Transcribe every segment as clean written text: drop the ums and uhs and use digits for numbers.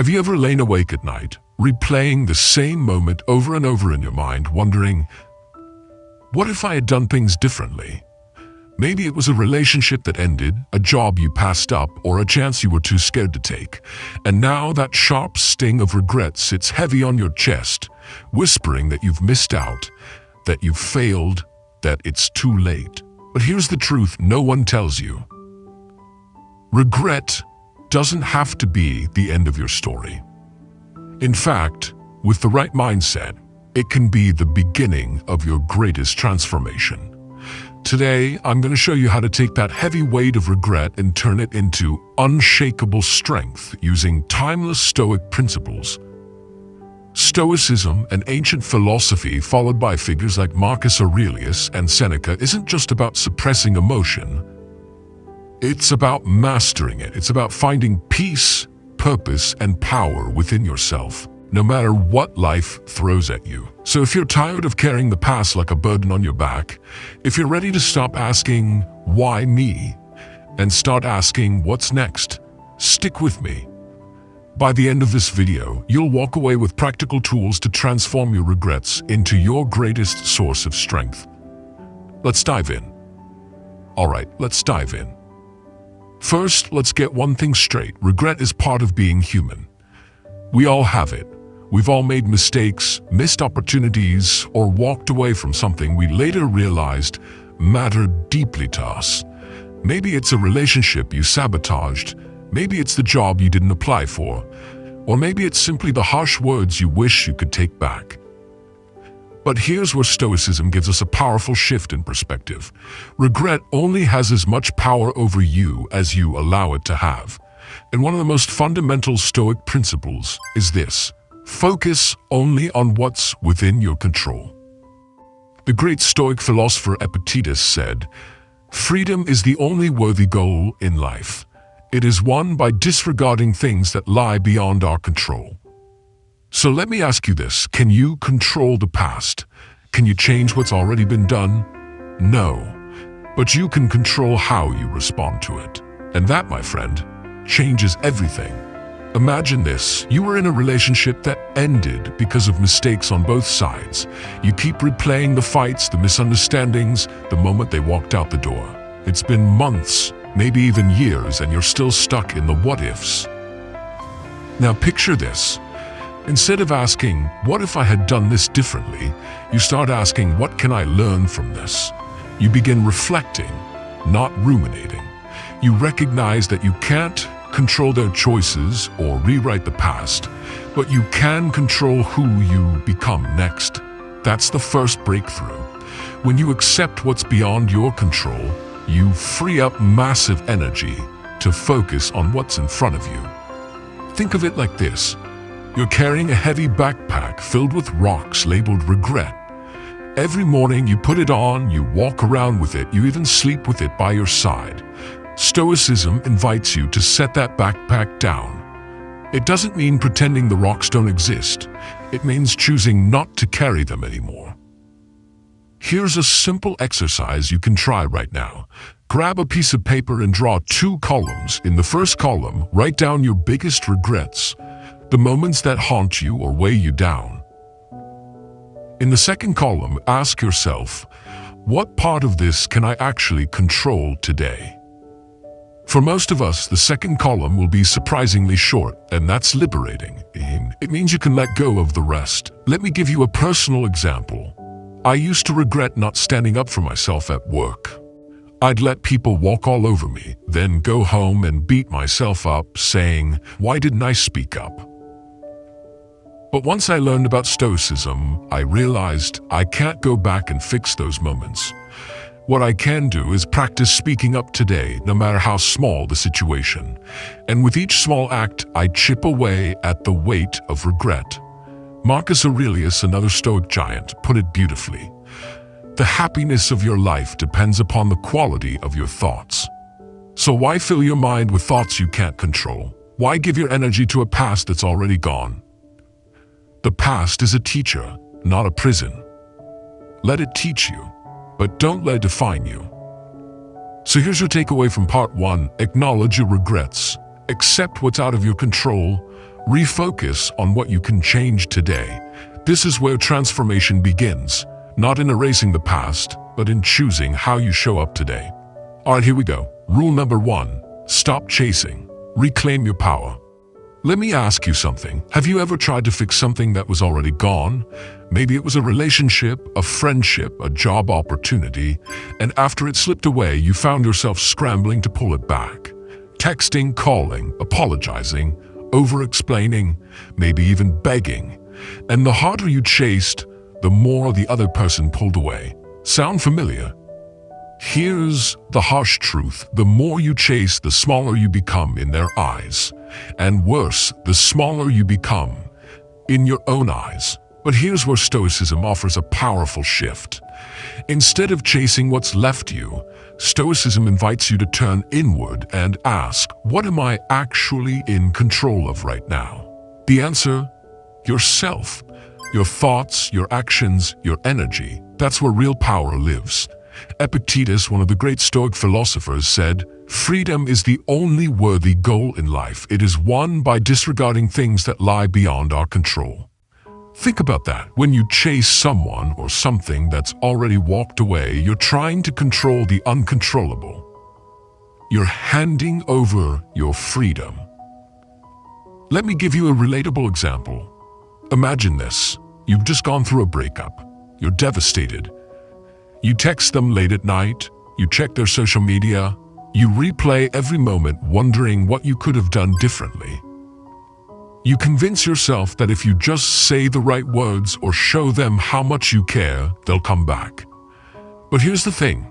Have you ever lain awake at night, replaying the same moment over and over in your mind, wondering, what if I had done things differently? Maybe it was a relationship that ended, a job you passed up, or a chance you were too scared to take. And now that sharp sting of regret sits heavy on your chest, whispering that you've missed out, that you've failed, that it's too late. But here's the truth no one tells you. Regret doesn't have to be the end of your story. In fact, with the right mindset, it can be the beginning of your greatest transformation. Today, I'm going to show you how to take that heavy weight of regret and turn it into unshakable strength using timeless Stoic principles. Stoicism, an ancient philosophy followed by figures like Marcus Aurelius and Seneca, isn't just about suppressing emotion. It's about mastering it. It's about finding peace, purpose, and power within yourself, no matter what life throws at you. So if you're tired of carrying the past like a burden on your back, if you're ready to stop asking, why me, and start asking, what's next, stick with me. By the end of this video, you'll walk away with practical tools to transform your regrets into your greatest source of strength. Let's dive in. All right, let's dive in. First, let's get one thing straight. Regret is part of being human. We all have it. We've all made mistakes, missed opportunities, or walked away from something we later realized mattered deeply to us. Maybe it's a relationship you sabotaged, maybe it's the job you didn't apply for, or maybe it's simply the harsh words you wish you could take back. But here's where Stoicism gives us a powerful shift in perspective. Regret only has as much power over you as you allow it to have. And one of the most fundamental Stoic principles is this: focus only on what's within your control. The great Stoic philosopher Epictetus said, "Freedom is the only worthy goal in life. It is won by disregarding things that lie beyond our control." So let me ask you this: can you control the past? Can you change what's already been done? No, but you can control how you respond to it. And that, my friend, changes everything. Imagine this: you were in a relationship that ended because of mistakes on both sides. You keep replaying the fights, the misunderstandings, the moment they walked out the door. It's been months, maybe even years, and you're still stuck in the what-ifs. Now picture this. Instead of asking, what if I had done this differently, you start asking, what can I learn from this? You begin reflecting, not ruminating. You recognize that you can't control their choices or rewrite the past, but you can control who you become next. That's the first breakthrough. When you accept what's beyond your control, you free up massive energy to focus on what's in front of you. Think of it like this. You're carrying a heavy backpack filled with rocks labeled regret. Every morning you put it on, you walk around with it, you even sleep with it by your side. Stoicism invites you to set that backpack down. It doesn't mean pretending the rocks don't exist. It means choosing not to carry them anymore. Here's a simple exercise you can try right now. Grab a piece of paper and draw 2 columns. In the first column, write down your biggest regrets, the moments that haunt you or weigh you down. In the second column, ask yourself, what part of this can I actually control today? For most of us, the second column will be surprisingly short, and that's liberating. It means you can let go of the rest. Let me give you a personal example. I used to regret not standing up for myself at work. I'd let people walk all over me, then go home and beat myself up, saying, why didn't I speak up? But once I learned about Stoicism, I realized I can't go back and fix those moments. What I can do is practice speaking up today, no matter how small the situation. And with each small act, I chip away at the weight of regret. Marcus Aurelius, another Stoic giant, put it beautifully. The happiness of your life depends upon the quality of your thoughts. So why fill your mind with thoughts you can't control? Why give your energy to a past that's already gone? The past is a teacher, not a prison. Let it teach you, but don't let it define you. So here's your takeaway from part 1. Acknowledge your regrets. Accept what's out of your control. Refocus on what you can change today. This is where transformation begins, not in erasing the past, but in choosing how you show up today. All right, here we go. Rule number 1, stop chasing. Reclaim your power. Let me ask you something. Have you ever tried to fix something that was already gone? Maybe it was a relationship, a friendship, a job opportunity, and after it slipped away, you found yourself scrambling to pull it back. Texting, calling, apologizing, over-explaining, maybe even begging. And the harder you chased, the more the other person pulled away. Sound familiar? Here's the harsh truth. The more you chase, the smaller you become in their eyes. And worse, the smaller you become in your own eyes. But here's where Stoicism offers a powerful shift. Instead of chasing what's left you, Stoicism invites you to turn inward and ask, what am I actually in control of right now? The answer? Yourself. Your thoughts, your actions, your energy. That's where real power lives. Epictetus, one of the great Stoic philosophers, said, "Freedom is the only worthy goal in life. It is won by disregarding things that lie beyond our control." Think about that. When you chase someone or something that's already walked away, you're trying to control the uncontrollable. You're handing over your freedom. Let me give you a relatable example. Imagine this. You've just gone through a breakup. You're devastated. You text them late at night, you check their social media, you replay every moment wondering what you could have done differently. You convince yourself that if you just say the right words or show them how much you care, they'll come back. But here's the thing.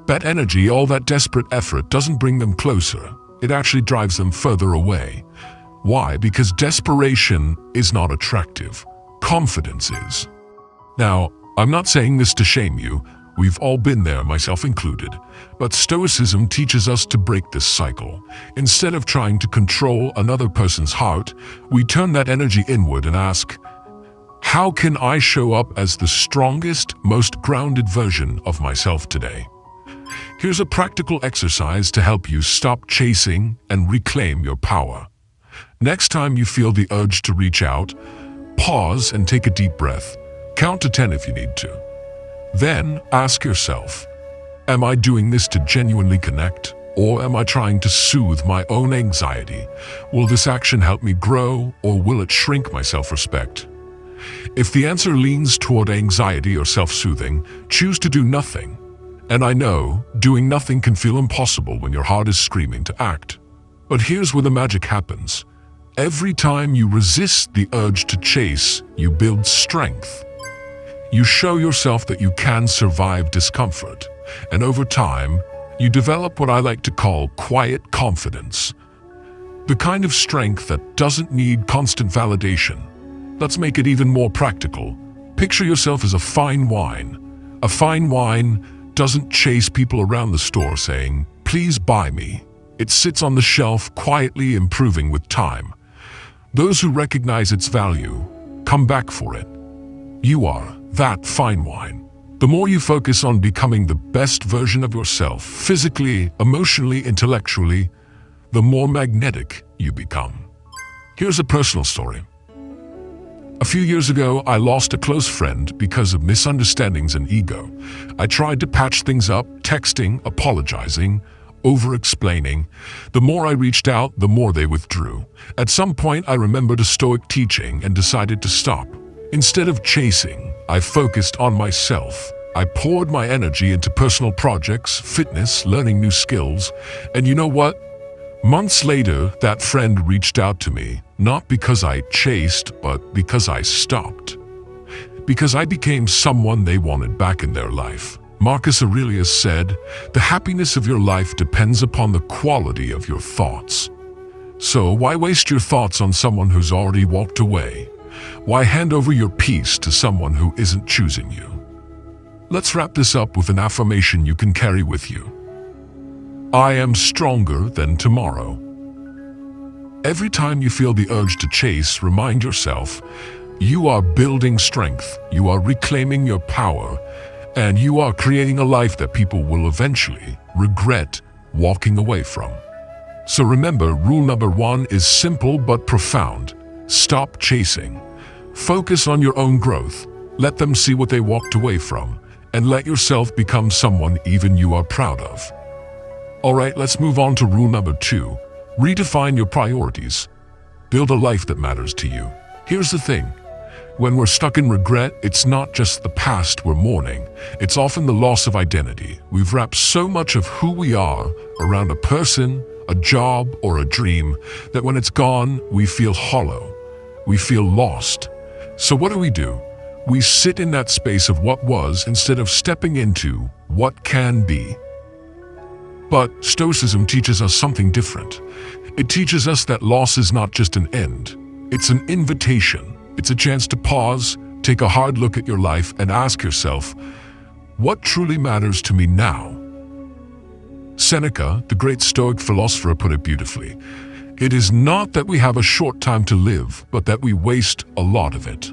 That energy, all that desperate effort, doesn't bring them closer. It actually drives them further away. Why? Because desperation is not attractive. Confidence is. Now, I'm not saying this to shame you. We've all been there, myself included. But Stoicism teaches us to break this cycle. Instead of trying to control another person's heart, we turn that energy inward and ask, how can I show up as the strongest, most grounded version of myself today? Here's a practical exercise to help you stop chasing and reclaim your power. Next time you feel the urge to reach out, pause and take a deep breath. Count to 10 if you need to. Then ask yourself, am I doing this to genuinely connect? Or am I trying to soothe my own anxiety? Will this action help me grow, or will it shrink my self-respect? If the answer leans toward anxiety or self-soothing, choose to do nothing. And I know, doing nothing can feel impossible when your heart is screaming to act. But here's where the magic happens. Every time you resist the urge to chase, you build strength. You show yourself that you can survive discomfort, and over time, you develop what I like to call quiet confidence. The kind of strength that doesn't need constant validation. Let's make it even more practical. Picture yourself as a fine wine. A fine wine doesn't chase people around the store saying, "Please buy me." It sits on the shelf, quietly improving with time. Those who recognize its value come back for it. You are that fine wine. The more you focus on becoming the best version of yourself, physically, emotionally, intellectually, the more magnetic you become. Here's a personal story. A few years ago, I lost a close friend because of misunderstandings and ego. I tried to patch things up, texting, apologizing, over-explaining. The more I reached out, the more they withdrew. At some point, I remembered a Stoic teaching and decided to stop. Instead of chasing, I focused on myself. I poured my energy into personal projects, fitness, learning new skills. And you know what? Months later, that friend reached out to me, not because I chased, but because I stopped. Because I became someone they wanted back in their life. Marcus Aurelius said, "The happiness of your life depends upon the quality of your thoughts." So why waste your thoughts on someone who's already walked away? Why hand over your peace to someone who isn't choosing you? Let's wrap this up with an affirmation you can carry with you. I am stronger than tomorrow. Every time you feel the urge to chase, remind yourself, you are building strength, you are reclaiming your power, and you are creating a life that people will eventually regret walking away from. So remember, rule number 1 is simple but profound. Stop chasing. Focus on your own growth. Let them see what they walked away from, and let yourself become someone even you are proud of. Alright, let's move on to rule number 2. Redefine your priorities. Build a life that matters to you. Here's the thing. When we're stuck in regret, it's not just the past we're mourning. It's often the loss of identity. We've wrapped so much of who we are around a person, a job, or a dream that when it's gone, we feel hollow. We feel lost. So what do? We sit in that space of what was instead of stepping into what can be. But Stoicism teaches us something different. It teaches us that loss is not just an end. It's an invitation. It's a chance to pause, take a hard look at your life, and ask yourself, what truly matters to me now? Seneca, the great Stoic philosopher, put it beautifully. It is not that we have a short time to live, but that we waste a lot of it.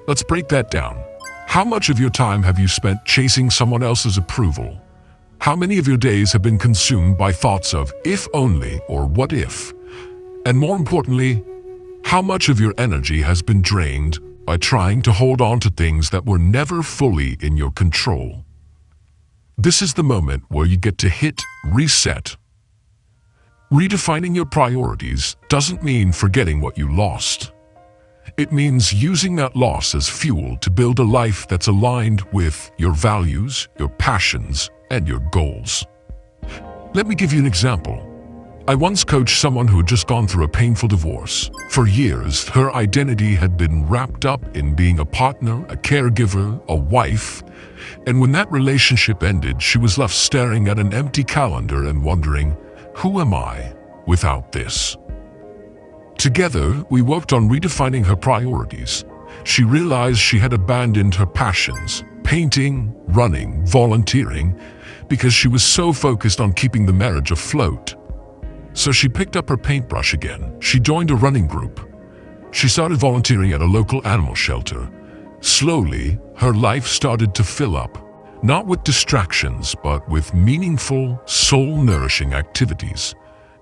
Let's break that down. How much of your time have you spent chasing someone else's approval? How many of your days have been consumed by thoughts of if only or what if? And more importantly, how much of your energy has been drained by trying to hold on to things that were never fully in your control? This is the moment where you get to hit reset. Redefining your priorities doesn't mean forgetting what you lost. It means using that loss as fuel to build a life that's aligned with your values, your passions, and your goals. Let me give you an example. I once coached someone who had just gone through a painful divorce. For years, her identity had been wrapped up in being a partner, a caregiver, a wife. And when that relationship ended, she was left staring at an empty calendar and wondering, who am I without this? Together, we worked on redefining her priorities. She realized she had abandoned her passions, painting, running, volunteering, because she was so focused on keeping the marriage afloat. So she picked up her paintbrush again. She joined a running group. She started volunteering at a local animal shelter. Slowly, her life started to fill up, not with distractions, but with meaningful, soul-nourishing activities.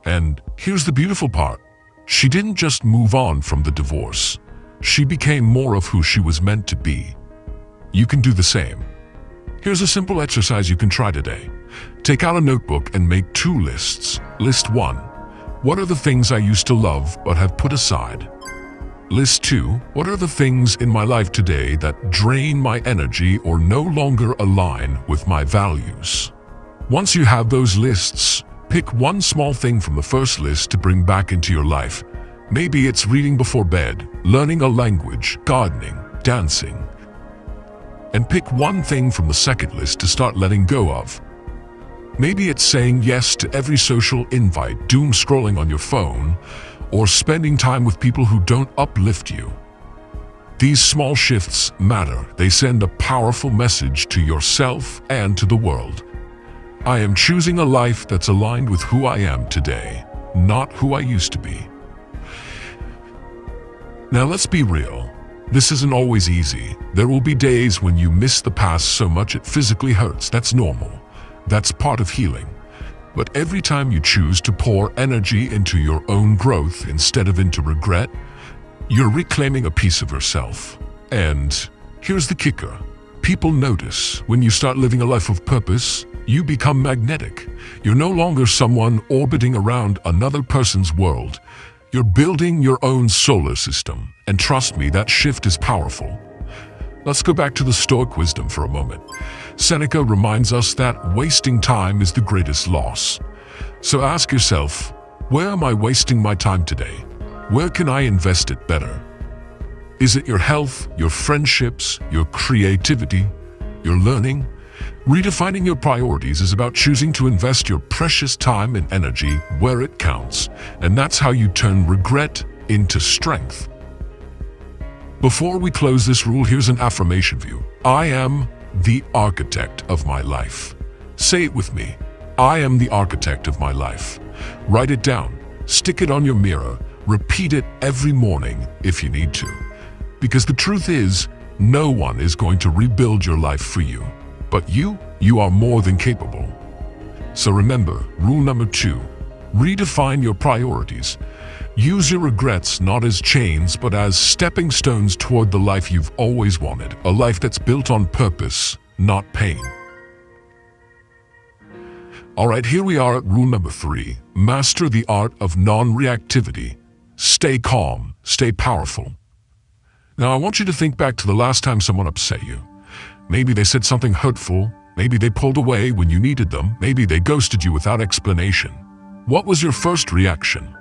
And here's the beautiful part. She didn't just move on from the divorce. She became more of who she was meant to be. You can do the same. Here's a simple exercise you can try today. Take out a notebook and make 2 lists. List 1. What are the things I used to love but have put aside? List 2. What are the things in my life today that drain my energy or no longer align with my values? Once you have those lists, pick one small thing from the first list to bring back into your life. Maybe it's reading before bed, learning a language, gardening, dancing. And pick one thing from the second list to start letting go of. Maybe it's saying yes to every social invite, doom scrolling on your phone, or spending time with people who don't uplift you. These small shifts matter. They send a powerful message to yourself and to the world. I am choosing a life that's aligned with who I am today, not who I used to be. Now let's be real. This isn't always easy. There will be days when you miss the past so much it physically hurts. That's normal. That's part of healing. But every time you choose to pour energy into your own growth instead of into regret, you're reclaiming a piece of yourself. And here's the kicker. People notice. When you start living a life of purpose, you become magnetic. You're no longer someone orbiting around another person's world. You're building your own solar system. And trust me, that shift is powerful. Let's go back to the Stoic wisdom for a moment. Seneca reminds us that wasting time is the greatest loss. So ask yourself, where am I wasting my time today? Where can I invest it better? Is it your health, your friendships, your creativity, your learning? Redefining your priorities is about choosing to invest your precious time and energy where it counts, and that's how you turn regret into strength. Before we close this rule, here's an affirmation for you. I am the architect of my life. Say it with me. I am the architect of my life. Write it down. Stick it on your mirror. Repeat it every morning if you need to. Because the truth is, no one is going to rebuild your life for you. But you are more than capable. So remember, rule number 2, redefine your priorities. Use your regrets not as chains, but as stepping stones toward the life you've always wanted, a life that's built on purpose, not pain. All right, here we are at rule number 3, master the art of non-reactivity. Stay calm, stay powerful. Now, I want you to think back to the last time someone upset you. Maybe they said something hurtful, maybe they pulled away when you needed them, maybe they ghosted you without explanation. What was your first reaction?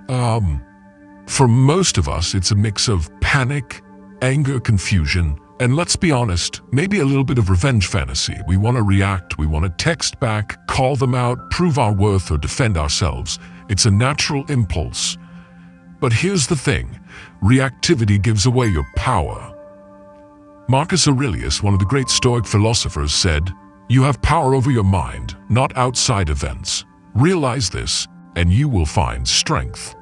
For most of us, it's a mix of panic, anger, confusion, and let's be honest, maybe a little bit of revenge fantasy. We want to react, we want to text back, call them out, prove our worth, or defend ourselves. It's a natural impulse. But here's the thing, reactivity gives away your power. Marcus Aurelius, one of the great Stoic philosophers, said, "You have power over your mind, not outside events. Realize this, and you will find strength."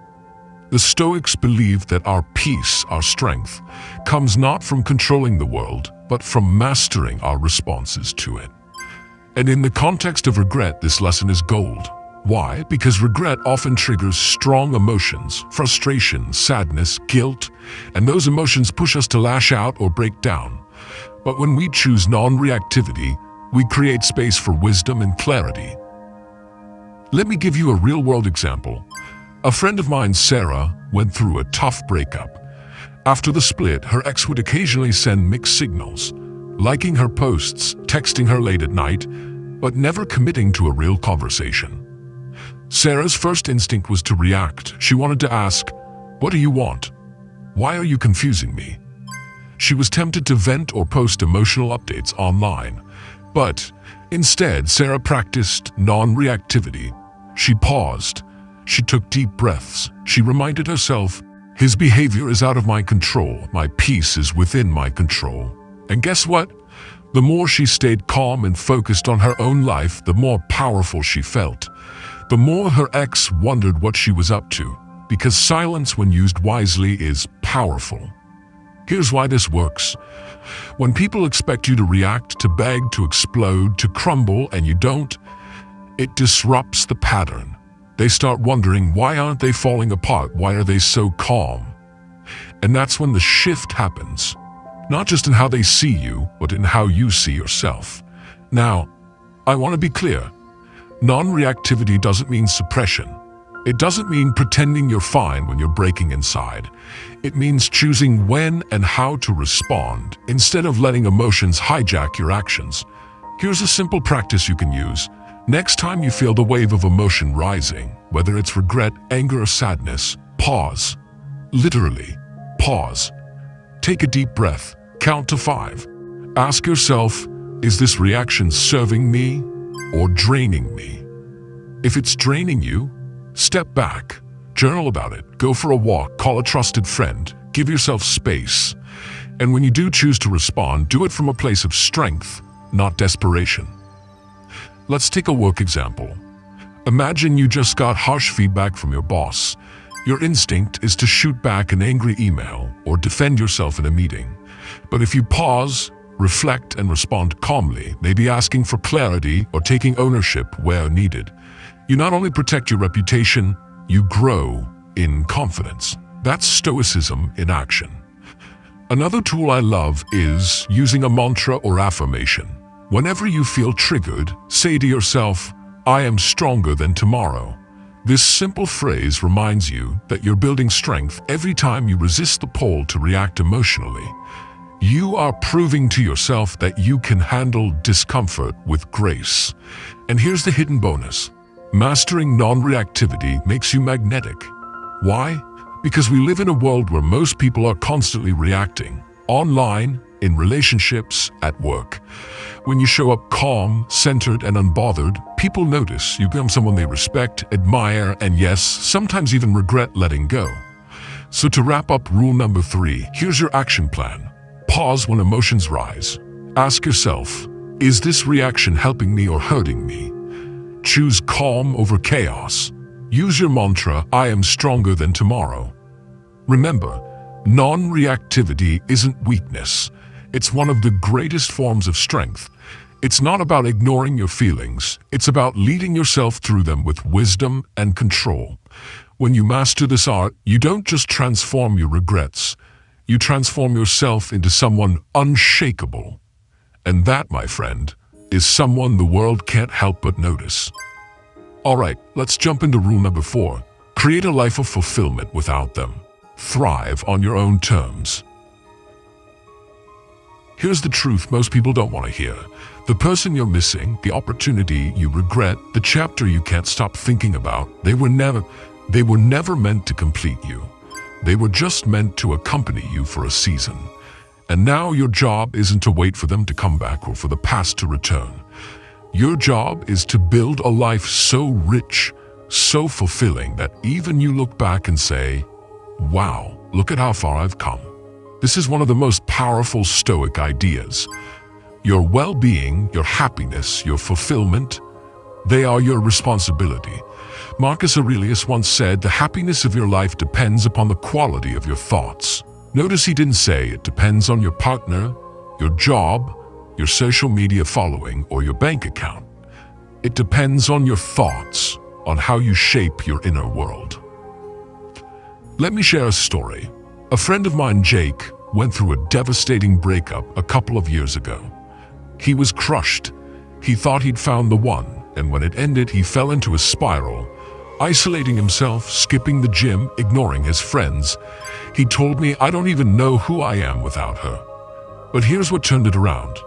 The Stoics believed that our peace, our strength, comes not from controlling the world, but from mastering our responses to it. And in the context of regret, this lesson is gold. Why? Because regret often triggers strong emotions, frustration, sadness, guilt, and those emotions push us to lash out or break down. But when we choose non-reactivity, we create space for wisdom and clarity. Let me give you a real-world example. A friend of mine, Sarah, went through a tough breakup. After the split, her ex would occasionally send mixed signals, liking her posts, texting her late at night, but never committing to a real conversation. Sarah's first instinct was to react. She wanted to ask, "What do you want? Why are you confusing me?" She was tempted to vent or post emotional updates online. But instead, Sarah practiced non-reactivity. She paused. She took deep breaths. She reminded herself, "His behavior is out of my control. My peace is within my control." And guess what? The more she stayed calm and focused on her own life, the more powerful she felt. The more her ex wondered what she was up to, because silence, when used wisely, is powerful. Here's why this works. When people expect you to react, to beg, to explode, to crumble, and you don't, it disrupts the pattern. They start wondering, why aren't they falling apart? Why are they so calm? And that's when the shift happens. Not just in how they see you, but in how you see yourself. Now, I want to be clear. Non-reactivity doesn't mean suppression. It doesn't mean pretending you're fine when you're breaking inside. It means choosing when and how to respond, instead of letting emotions hijack your actions. Here's a simple practice you can use. Next time you feel the wave of emotion rising, whether it's regret, anger, or sadness, pause. Literally, pause. Take a deep breath. Count to 5. Ask yourself, is this reaction serving me or draining me? If it's draining you, step back, journal about it, go for a walk, call a trusted friend, give yourself space. And when you do choose to respond, do it from a place of strength, not desperation. Let's take a work example. Imagine you just got harsh feedback from your boss. Your instinct is to shoot back an angry email or defend yourself in a meeting. But if you pause, reflect, and respond calmly, maybe asking for clarity or taking ownership where needed, you not only protect your reputation, you grow in confidence. That's Stoicism in action. Another tool I love is using a mantra or affirmation. Whenever you feel triggered, say to yourself, "I am stronger than tomorrow." This simple phrase reminds you that you're building strength every time you resist the pull to react emotionally. You are proving to yourself that you can handle discomfort with grace. And here's the hidden bonus. Mastering non-reactivity makes you magnetic. Why? Because we live in a world where most people are constantly reacting. Online, in relationships, at work. When you show up calm, centered, and unbothered, people notice. You become someone they respect, admire, and yes, sometimes even regret letting go. So to wrap up rule number 3, here's your action plan. Pause when emotions rise. Ask yourself, is this reaction helping me or hurting me? Choose calm over chaos. Use your mantra, "I am stronger than tomorrow." Remember, non-reactivity isn't weakness. It's one of the greatest forms of strength. It's not about ignoring your feelings. It's about leading yourself through them with wisdom and control. When you master this art, you don't just transform your regrets. You transform yourself into someone unshakable. And that, my friend, is someone the world can't help but notice. All right, let's jump into rule number 4. Create a life of fulfillment without them. Thrive on your own terms. Here's the truth most people don't want to hear. The person you're missing, the opportunity you regret, the chapter you can't stop thinking about, they were never meant to complete you. They were just meant to accompany you for a season. And now your job isn't to wait for them to come back or for the past to return. Your job is to build a life so rich, so fulfilling that even you look back and say, wow, look at how far I've come. This is one of the most powerful Stoic ideas. Your well-being, your happiness, your fulfillment, they are your responsibility. Marcus Aurelius once said, the happiness of your life depends upon the quality of your thoughts. Notice he didn't say it depends on your partner, your job, your social media following, or your bank account. It depends on your thoughts, on how you shape your inner world. Let me share a story. A friend of mine, Jake, went through a devastating breakup a couple of years ago. He was crushed. He thought he'd found the one, and when it ended, he fell into a spiral, isolating himself, skipping the gym, ignoring his friends. He told me, I don't even know who I am without her. But here's what turned it around.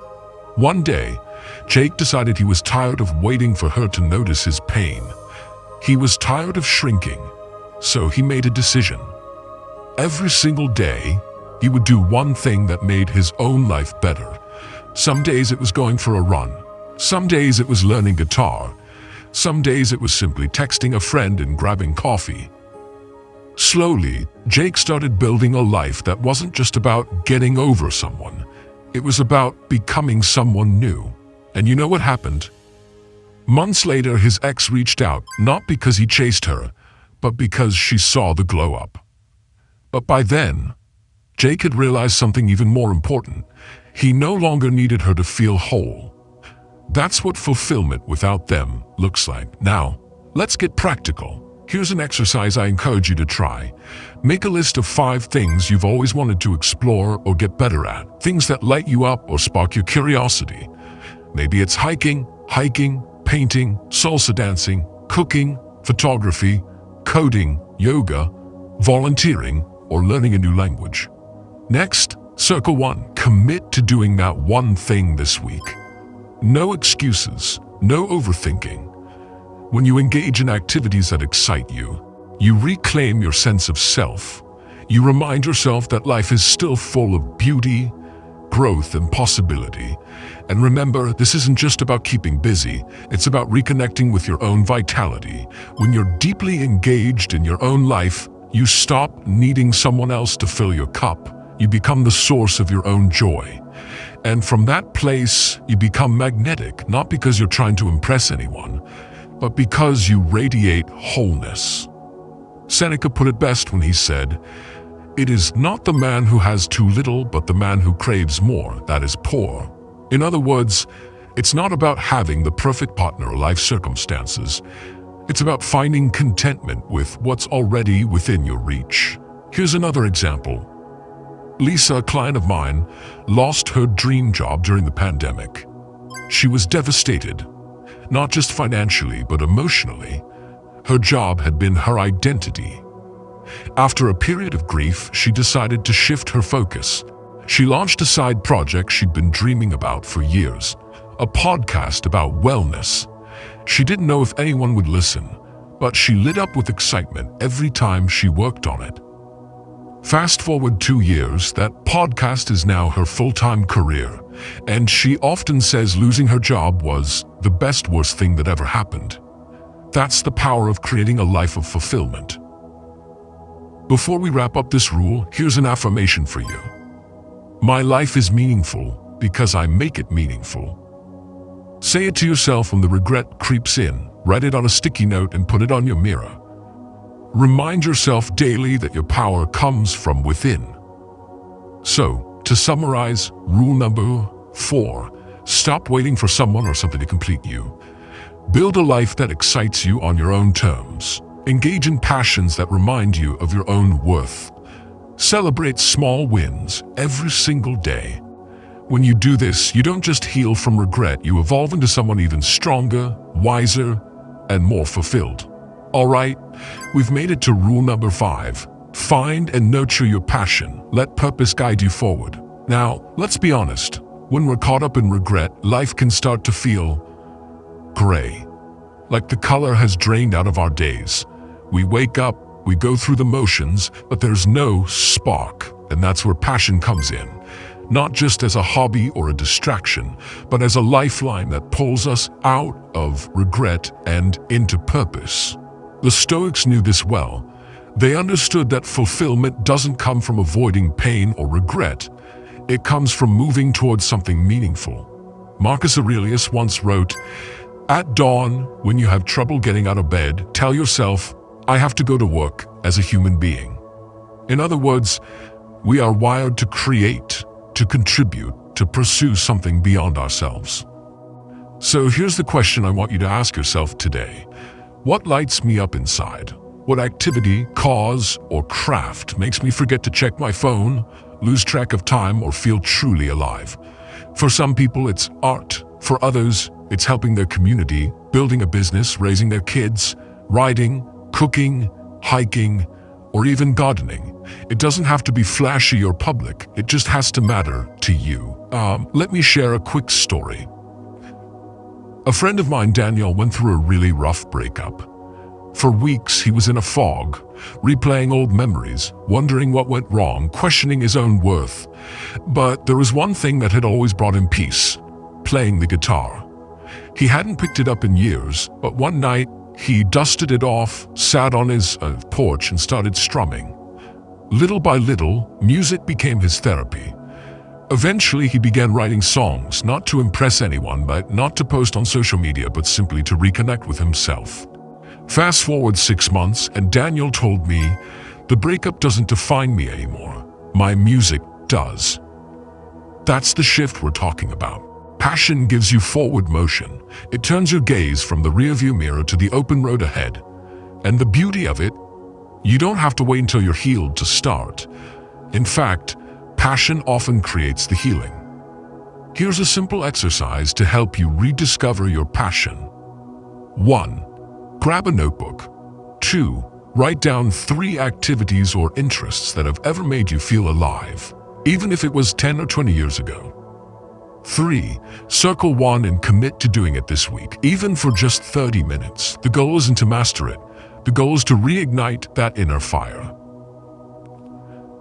One day, Jake decided he was tired of waiting for her to notice his pain. He was tired of shrinking, so he made a decision. Every single day, he would do one thing that made his own life better. Some days it was going for a run. Some days it was learning guitar. Some days it was simply texting a friend and grabbing coffee. Slowly, Jake started building a life that wasn't just about getting over someone. It was about becoming someone new. And you know what happened? Months later, his ex reached out, not because he chased her, but because she saw the glow up. But by then, Jake had realized something even more important. He no longer needed her to feel whole. That's what fulfillment without them looks like. Now, let's get practical. Here's an exercise I encourage you to try. Make a list of 5 things you've always wanted to explore or get better at. Things that light you up or spark your curiosity. Maybe it's hiking, painting, salsa dancing, cooking, photography, coding, yoga, volunteering, or learning a new language. Next, circle 1. Commit to doing that one thing this week. No excuses, no overthinking. When you engage in activities that excite you, you reclaim your sense of self. You remind yourself that life is still full of beauty, growth, and possibility. And remember, this isn't just about keeping busy, it's about reconnecting with your own vitality. When you're deeply engaged in your own life, you stop needing someone else to fill your cup. You become the source of your own joy. And from that place, you become magnetic, not because you're trying to impress anyone, but because you radiate wholeness. Seneca put it best when he said, "It is not the man who has too little, but the man who craves more, that is poor." In other words, it's not about having the perfect partner or life circumstances. It's about finding contentment with what's already within your reach. Here's another example. Lisa, a client of mine, lost her dream job during the pandemic. She was devastated, not just financially, but emotionally. Her job had been her identity. After a period of grief, she decided to shift her focus. She launched a side project she'd been dreaming about for years, a podcast about wellness. She didn't know if anyone would listen, but she lit up with excitement every time she worked on it. Fast forward 2 years, that podcast is now her full-time career, and she often says losing her job was the worst thing that ever happened. That's the power of creating a life of fulfillment. Before we wrap up this rule, here's an affirmation for you. My life is meaningful because I make it meaningful. Say it to yourself when the regret creeps in. Write it on a sticky note and put it on your mirror. Remind yourself daily that your power comes from within. So, to summarize, rule number 4, Stop waiting for someone or something to complete you. Build a life that excites you on your own terms. Engage in passions that remind you of your own worth. Celebrate small wins every single day. When you do this, you don't just heal from regret, you evolve into someone even stronger, wiser, and more fulfilled. All right, we've made it to rule number 5. Find and nurture your passion. Let purpose guide you forward. Now, let's be honest. When we're caught up in regret, life can start to feel gray. Like the color has drained out of our days. We wake up, we go through the motions, but there's no spark. And that's where passion comes in. Not just as a hobby or a distraction, but as a lifeline that pulls us out of regret and into purpose. The Stoics knew this well. They understood that fulfillment doesn't come from avoiding pain or regret. It comes from moving towards something meaningful. Marcus Aurelius once wrote, "At dawn, when you have trouble getting out of bed, tell yourself, I have to go to work as a human being." In other words, we are wired to create, to contribute, to pursue something beyond ourselves. So here's the question I want you to ask yourself today. What lights me up inside? What activity, cause, or craft makes me forget to check my phone, lose track of time, or feel truly alive? For some people, it's art. For others, it's helping their community, building a business, raising their kids, writing, cooking, hiking, or even gardening. It doesn't have to be flashy or public. It just has to matter to you. Let me share a quick story. A friend of mine, Daniel, went through a really rough breakup. For weeks, he was in a fog, replaying old memories, wondering what went wrong, questioning his own worth. But there was one thing that had always brought him peace: playing the guitar. He hadn't picked it up in years, but one night, he dusted it off, sat on his porch and started strumming. Little by little, music became his therapy. Eventually, he began writing songs, not to impress anyone, but not to post on social media, but simply to reconnect with himself. Fast forward 6 months, and Daniel told me, "The breakup doesn't define me anymore. My music does." That's the shift we're talking about. Passion gives you forward motion. It turns your gaze from the rearview mirror to the open road ahead. And the beauty of it, you don't have to wait until you're healed to start. In fact, passion often creates the healing. Here's a simple exercise to help you rediscover your passion. 1. Grab a notebook. 2. Write down 3 activities or interests that have ever made you feel alive, even if it was 10 or 20 years ago. 3. Circle 1 and commit to doing it this week, even for just 30 minutes. The goal isn't to master it. The goal is to reignite that inner fire.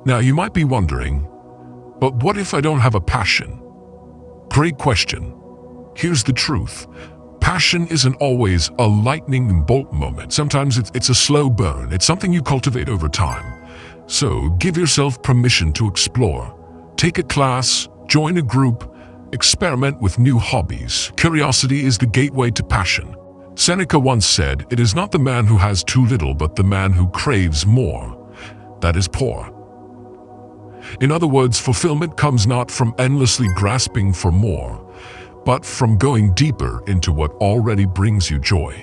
Now, you might be wondering, but what if I don't have a passion? Great question. Here's the truth. Passion isn't always a lightning bolt moment. Sometimes it's a slow burn. It's something you cultivate over time. So give yourself permission to explore. Take a class, join a group, experiment with new hobbies. Curiosity is the gateway to passion. Seneca once said, "It is not the man who has too little, but the man who craves more that is poor." In other words, fulfillment comes not from endlessly grasping for more, but from going deeper into what already brings you joy.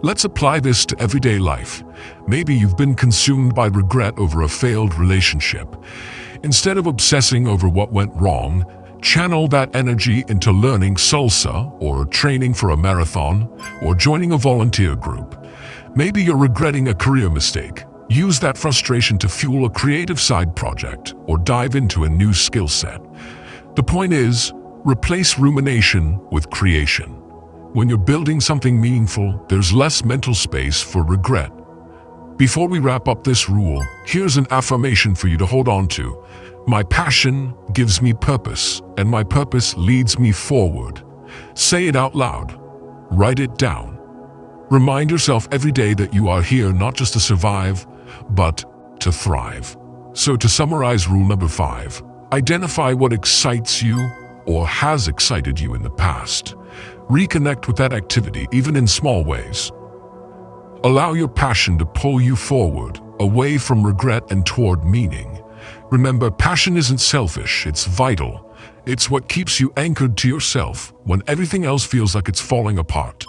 Let's apply this to everyday life. Maybe you've been consumed by regret over a failed relationship. Instead of obsessing over what went wrong, channel that energy into learning salsa, or training for a marathon, or joining a volunteer group. Maybe you're regretting a career mistake. Use that frustration to fuel a creative side project, or dive into a new skill set. The point is, replace rumination with creation. When you're building something meaningful, there's less mental space for regret. Before we wrap up this rule, here's an affirmation for you to hold on to. My passion gives me purpose, and my purpose leads me forward. Say it out loud. Write it down. Remind yourself every day that you are here not just to survive, but to thrive. So to summarize rule number 5, identify what excites you or has excited you in the past. Reconnect with that activity, even in small ways. Allow your passion to pull you forward, away from regret and toward meaning. Remember, passion isn't selfish, it's vital. It's what keeps you anchored to yourself when everything else feels like it's falling apart.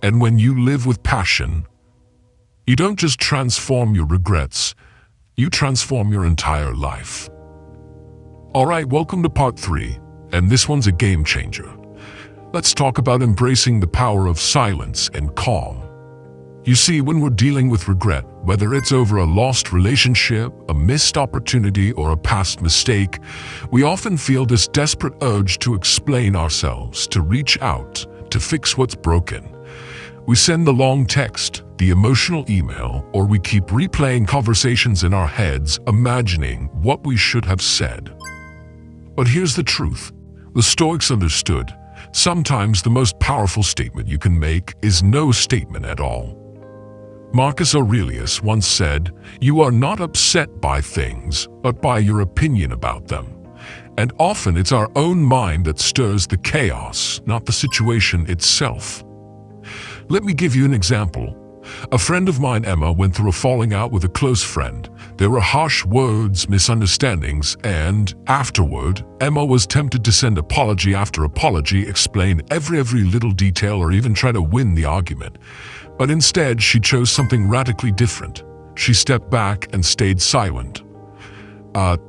And when you live with passion, you don't just transform your regrets, you transform your entire life. All right, welcome to part 3, and this one's a game changer. Let's talk about embracing the power of silence and calm. You see, when we're dealing with regret, whether it's over a lost relationship, a missed opportunity, or a past mistake, we often feel this desperate urge to explain ourselves, to reach out, to fix what's broken. We send the long text, the emotional email, or we keep replaying conversations in our heads, imagining what we should have said. But here's the truth. The Stoics understood, sometimes the most powerful statement you can make is no statement at all. Marcus Aurelius once said, "You are not upset by things, but by your opinion about them." And often it's our own mind that stirs the chaos, not the situation itself. Let me give you an example. A friend of mine, Emma, went through a falling out with a close friend. There were harsh words, misunderstandings, and afterward, Emma was tempted to send apology after apology, explain every little detail, or even try to win the argument. But instead, she chose something radically different. She stepped back and stayed silent.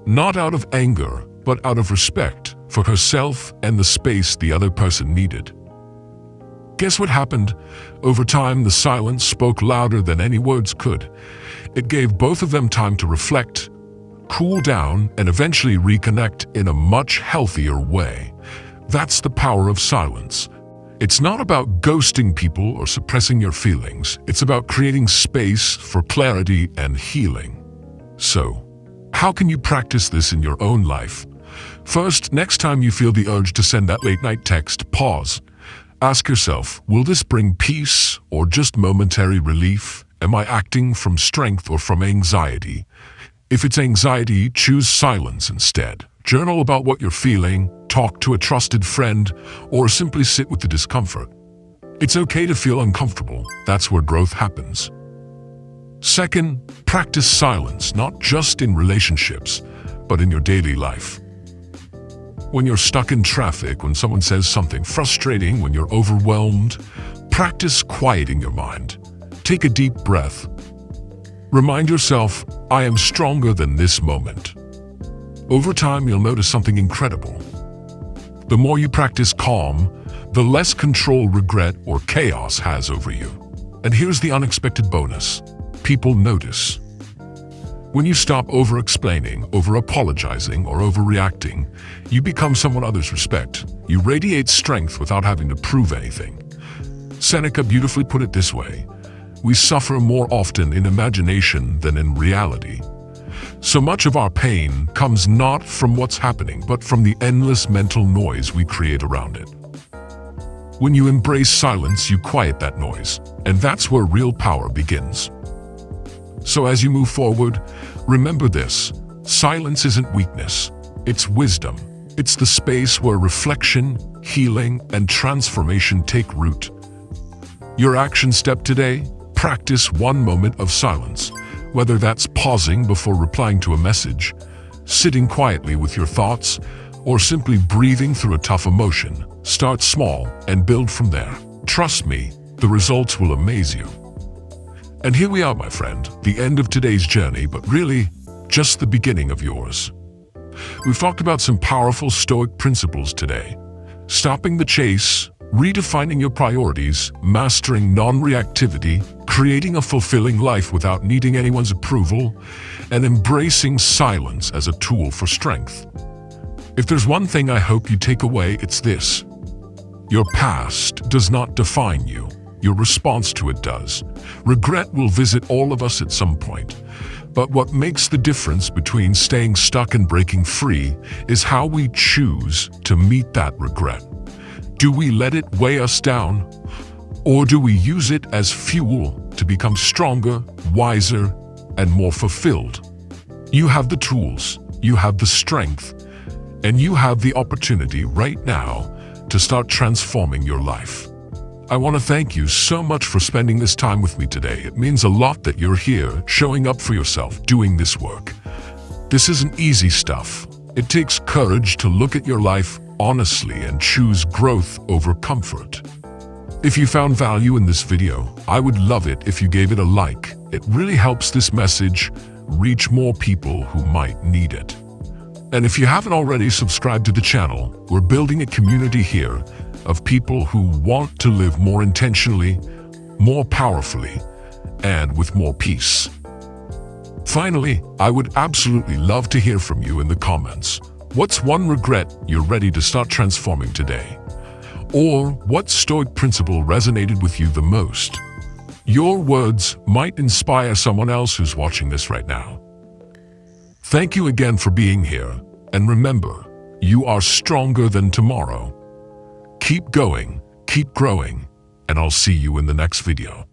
Not out of anger, but out of respect for herself and the space the other person needed. Guess what happened? Over time, the silence spoke louder than any words could. It gave both of them time to reflect, cool down, and eventually reconnect in a much healthier way. That's the power of silence. It's not about ghosting people or suppressing your feelings. It's about creating space for clarity and healing. So, how can you practice this in your own life? First, next time you feel the urge to send that late-night text, pause. Ask yourself, will this bring peace or just momentary relief? Am I acting from strength or from anxiety? If it's anxiety, choose silence instead. Journal about what you're feeling, talk to a trusted friend, or simply sit with the discomfort. It's okay to feel uncomfortable. That's where growth happens. Second, practice silence, not just in relationships, but in your daily life. When you're stuck in traffic, when someone says something frustrating, when you're overwhelmed, practice quieting your mind. Take a deep breath. Remind yourself, I am stronger than this moment. Over time, you'll notice something incredible. The more you practice calm, the less control regret or chaos has over you. And here's the unexpected bonus. People notice. When you stop over-explaining, over-apologizing, or overreacting, you become someone others respect. You radiate strength without having to prove anything. Seneca beautifully put it this way: we suffer more often in imagination than in reality. So much of our pain comes not from what's happening, but from the endless mental noise we create around it. When you embrace silence, you quiet that noise, and that's where real power begins. So as you move forward, remember this: silence isn't weakness, it's wisdom. It's the space where reflection, healing, and transformation take root. Your action step today: practice one moment of silence. Whether that's pausing before replying to a message, sitting quietly with your thoughts, or simply breathing through a tough emotion, start small and build from there. Trust me, the results will amaze you. And here we are, my friend, the end of today's journey, but really, just the beginning of yours. We've talked about some powerful Stoic principles today. Stopping the chase, redefining your priorities, mastering non-reactivity, creating a fulfilling life without needing anyone's approval, and embracing silence as a tool for strength. If there's one thing I hope you take away, it's this: your past does not define you. Your response to it does. Regret will visit all of us at some point. But what makes the difference between staying stuck and breaking free is how we choose to meet that regret. Do we let it weigh us down? Or do we use it as fuel to become stronger, wiser, and more fulfilled? You have the tools, you have the strength, and you have the opportunity right now to start transforming your life. I want to thank you so much for spending this time with me today. It means a lot that you're here, showing up for yourself, doing this work. This isn't easy stuff. It takes courage to look at your life honestly and choose growth over comfort. If you found value in this video, I would love it if you gave it a like. It really helps this message reach more people who might need it. And if you haven't already subscribed to the channel, we're building a community here of people who want to live more intentionally, more powerfully, and with more peace. Finally, I would absolutely love to hear from you in the comments. What's one regret you're ready to start transforming today? Or what Stoic principle resonated with you the most? Your words might inspire someone else who's watching this right now. Thank you again for being here, and remember, you are stronger than tomorrow. Keep going, keep growing, and I'll see you in the next video.